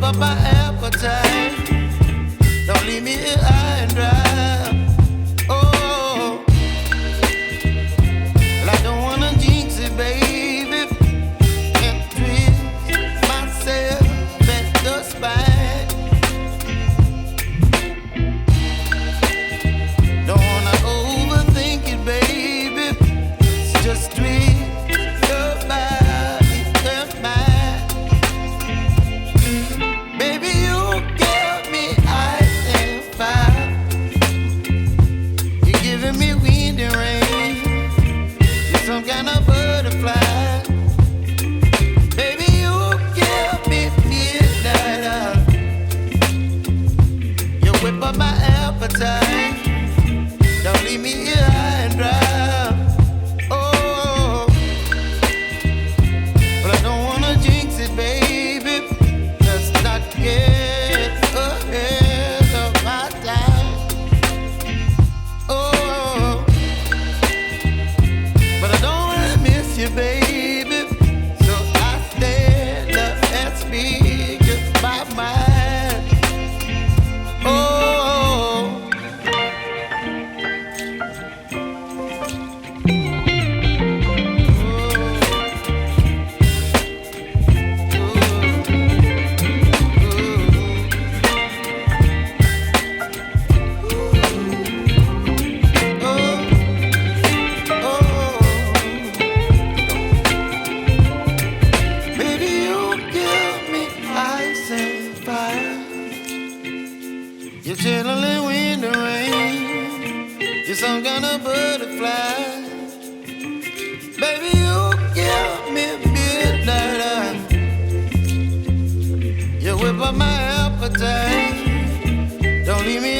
up my appetite. Don't leave me here high and dry. Oh, well, I don't wanna jinx it, baby, and twist myself at the spine. Don't wanna overthink it, baby. It's just twist your body and mine. Baby, you give me ice and fire. You're giving me wind and rain. You're some kind of butterfly. Baby, you give me midnight. You whip up my appetite. Don't leave me here high and dry. Oh, but I don't wanna jinx it, baby. Let's not get ahead of my time. Oh, but I don't wanna miss you, baby. So I stand up and speak my mind. Oh. Baby, you give me ice and fire. You're channeling wind and rain. You're some kind of butterfly. Baby, you give me midnight. You whip up my appetite. Don't leave me